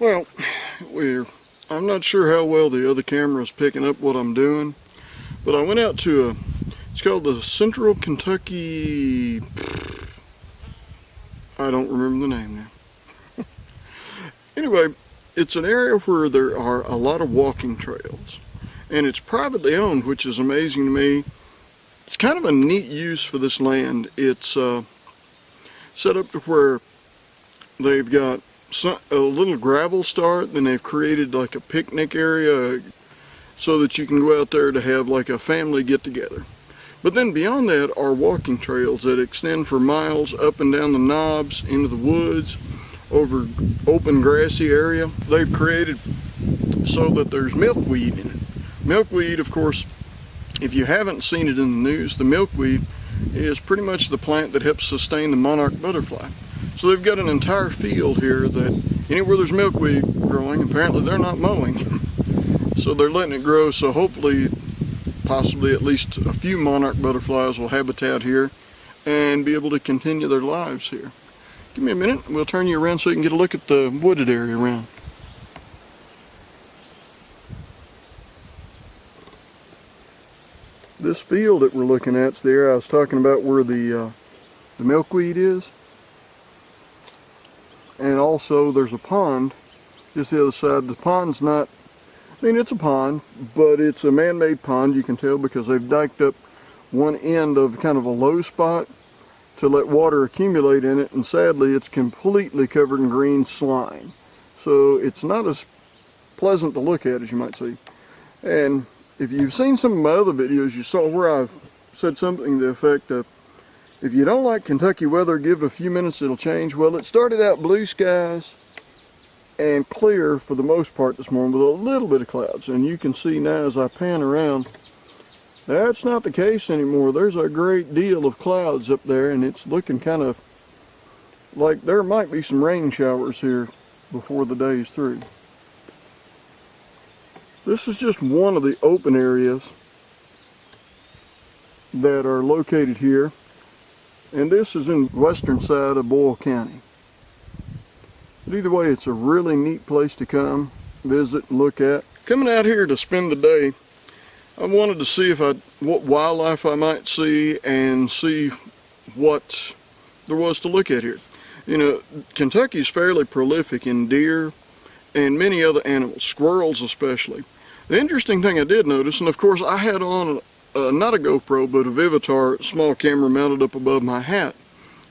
Well, I'm not sure how well the other camera is picking up what I'm doing, but I went out to it's called the Central Kentucky, I don't remember the name now. Anyway, it's an area where there are a lot of walking trails, and it's privately owned, which is amazing to me. It's kind of a neat use for this land. It's set up to where they've got a little gravel start, then they've created like a picnic area so that you can go out there to have like a family get together. But then beyond that are walking trails that extend for miles up and down the knobs, into the woods, over open grassy area. They've created so that there's milkweed in it. Milkweed, of course, if you haven't seen it in the news, the milkweed is pretty much the plant that helps sustain the monarch butterfly. So they've got an entire field here that anywhere there's milkweed growing, apparently they're not mowing. So they're letting it grow, so hopefully, possibly at least a few monarch butterflies will habitat here and be able to continue their lives here. Give me a minute, we'll turn you around so you can get a look at the wooded area around. This field that we're looking at is the area I was talking about where the milkweed is. And also there's a pond just the other side. The pond's not, I mean it's a pond, but it's a man-made pond, you can tell, because they've diked up one end of kind of a low spot to let water accumulate in it, and sadly it's completely covered in green slime. So it's not as pleasant to look at as you might see. And if you've seen some of my other videos, you saw where I've said something to the effect of, if you don't like Kentucky weather, give it a few minutes, it'll change. Well, it started out blue skies and clear for the most part this morning with a little bit of clouds. And you can see now as I pan around, that's not the case anymore. There's a great deal of clouds up there, and it's looking kind of like there might be some rain showers here before the day is through. This is just one of the open areas that are located here. And this is in the western side of Boyle County. But either way, it's a really neat place to come, visit, and look at. Coming out here to spend the day, I wanted to see what wildlife I might see and see what there was to look at here. You know, Kentucky's fairly prolific in deer and many other animals, squirrels especially. The interesting thing I did notice, and of course I had on not a GoPro, but a Vivitar small camera mounted up above my hat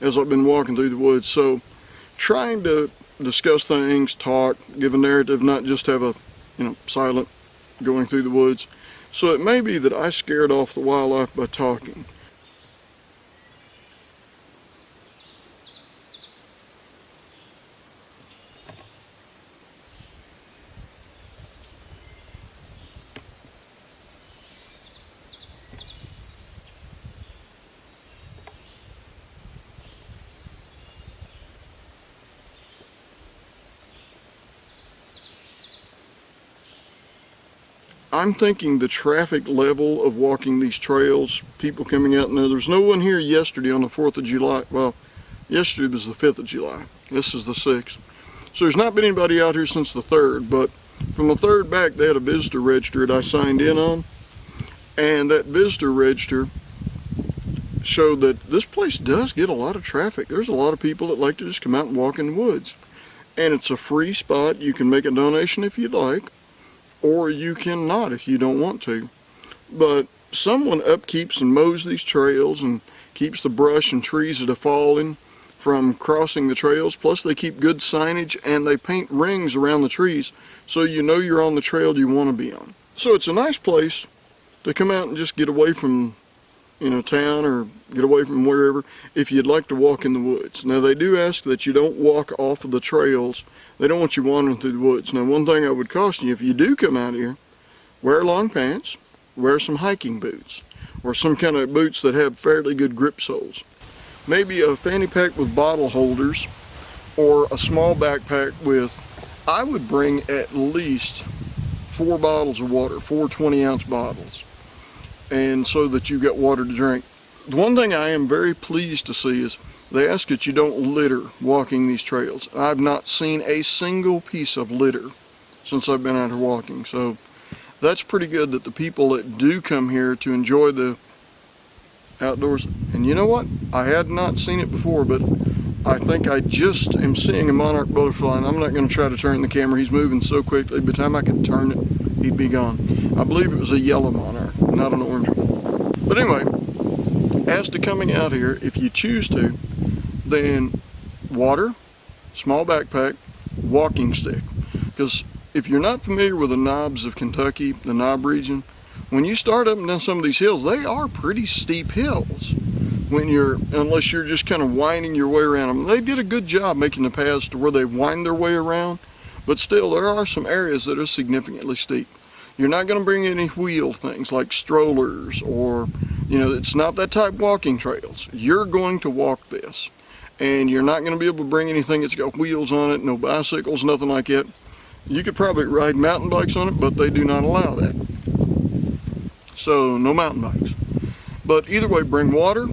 as I've been walking through the woods. So trying to discuss things, talk, give a narrative, not just have a, silent going through the woods. So it may be that I scared off the wildlife by talking. I'm thinking the traffic level of walking these trails, people coming out, now there's no one here yesterday on the 4th of July. Well, yesterday was the 5th of July. This is the 6th. So there's not been anybody out here since the 3rd, but from the 3rd back they had a visitor register that I signed in on. And that visitor register showed that this place does get a lot of traffic. There's a lot of people that like to just come out and walk in the woods. And it's a free spot. You can make a donation if you'd like, or you can not if you don't want to. But someone upkeeps and mows these trails and keeps the brush and trees that are falling from crossing the trails. Plus they keep good signage and they paint rings around the trees so you know you're on the trail you want to be on. So it's a nice place to come out and just get away from town, or get away from wherever, if you'd like to walk in the woods. Now they do ask that you don't walk off of the trails. They don't want you wandering through the woods. Now one thing I would caution you, if you do come out here, wear long pants, wear some hiking boots, or some kind of boots that have fairly good grip soles. Maybe a fanny pack with bottle holders, or a small backpack with, I would bring at least 4 bottles of water, 4 20-ounce bottles, and so that you've got water to drink. The one thing I am very pleased to see is they ask that you don't litter walking these trails. I've not seen a single piece of litter since I've been out here walking. So that's pretty good that the people that do come here to enjoy the outdoors, and you know what? I had not seen it before, but I think I just am seeing a monarch butterfly, and I'm not going to try to turn the camera. He's moving so quickly, by the time I could turn it, he'd be gone. I believe it was a yellow monarch, not an orange one. But anyway, as to coming out here, if you choose to, then water, small backpack, walking stick. Because if you're not familiar with the knobs of Kentucky, the knob region, when you start up and down some of these hills, they are pretty steep hills. Unless you're just kind of winding your way around them. They did a good job making the paths to where they wind their way around, but still there are some areas that are significantly steep. You're not going to bring any wheeled things like strollers or, it's not that type walking trails. You're going to walk this, and you're not going to be able to bring anything that's got wheels on it, no bicycles, nothing like that. You could probably ride mountain bikes on it, but they do not allow that. So no mountain bikes. But either way, bring water,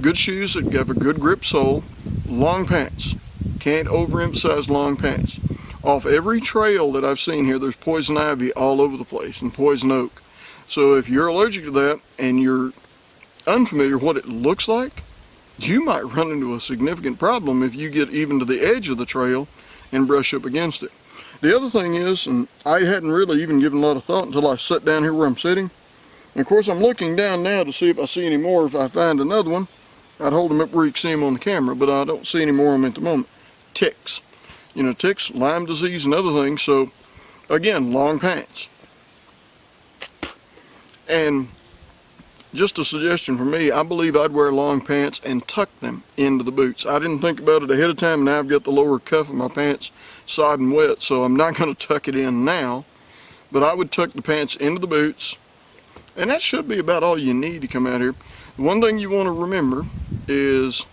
good shoes that have a good grip sole, long pants. Can't overemphasize long pants. Off every trail that I've seen here, there's poison ivy all over the place and poison oak. So if you're allergic to that and you're unfamiliar with what it looks like, you might run into a significant problem if you get even to the edge of the trail and brush up against it. The other thing is, and I hadn't really even given a lot of thought until I sat down here where I'm sitting. And of course I'm looking down now to see if I see any more. If I find another one, I'd hold them up where you can see them on the camera, but I don't see any more of them at the moment. Ticks. Ticks, Lyme disease and other things. So again, long pants. And just a suggestion from me, I believe I'd wear long pants and tuck them into the boots. I didn't think about it ahead of time, and now I've got the lower cuff of my pants sodden wet, so I'm not going to tuck it in now. But I would tuck the pants into the boots, and that should be about all you need to come out here. One thing you want to remember is,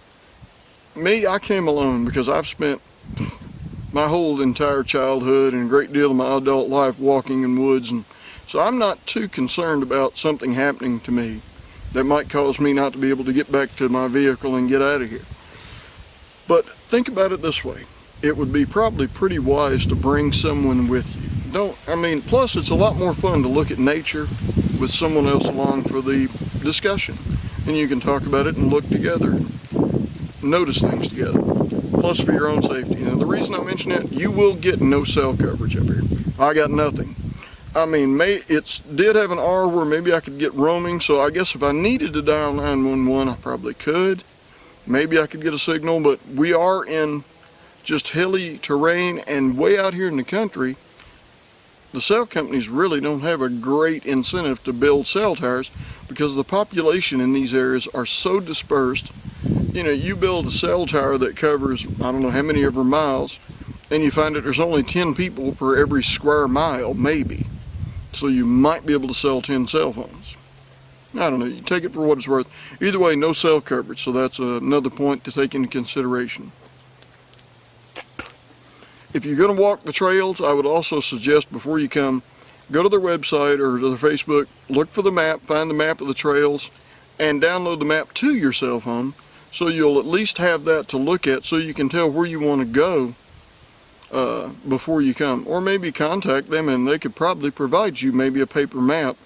me, I came alone because I've spent my whole entire childhood and a great deal of my adult life walking in woods, and so I'm not too concerned about something happening to me that might cause me not to be able to get back to my vehicle and get out of here. But think about it this way. It would be probably pretty wise to bring someone with you. Plus it's a lot more fun to look at nature with someone else along for the discussion. And you can talk about it and look together, and notice things together. Plus for your own safety. Now the reason I mention it, you will get no cell coverage up here. I got nothing. It did have an R where maybe I could get roaming, so I guess if I needed to dial 911, I probably could. Maybe I could get a signal, but we are in just hilly terrain, and way out here in the country, the cell companies really don't have a great incentive to build cell towers because the population in these areas are so dispersed. You build a cell tower that covers, I don't know how many ever miles, and you find that there's only 10 people per every square mile, maybe. So you might be able to sell 10 cell phones. I don't know, you take it for what it's worth. Either way, no cell coverage, so that's another point to take into consideration. If you're going to walk the trails, I would also suggest before you come, go to their website or to their Facebook, look for the map, find the map of the trails, and download the map to your cell phone, so you'll at least have that to look at so you can tell where you want to go before you come. Or maybe contact them and they could probably provide you maybe a paper map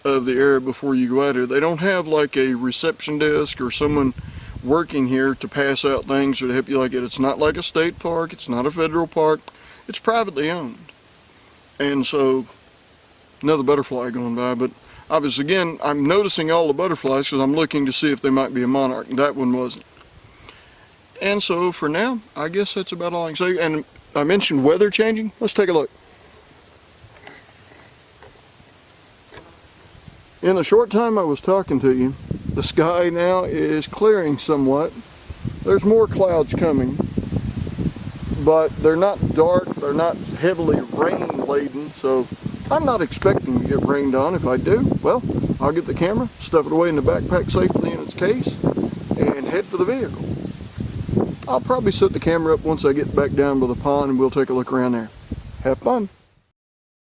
of the area before you go out here. They don't have like a reception desk or someone working here to pass out things or to help you like it. It's not like a state park, it's not a federal park, it's privately owned. And so, another butterfly going by, but I'm noticing all the butterflies because I'm looking to see if they might be a monarch, and that one wasn't. And so for now, I guess that's about all I can say. And I mentioned weather changing. Let's take a look. In the short time I was talking to you, the sky now is clearing somewhat. There's more clouds coming, but they're not dark, they're not heavily rain laden, so I'm not expecting to get rained on. If I do, well, I'll get the camera, stuff it away in the backpack safely in its case, and head for the vehicle. I'll probably set the camera up once I get back down by the pond and we'll take a look around there. Have fun.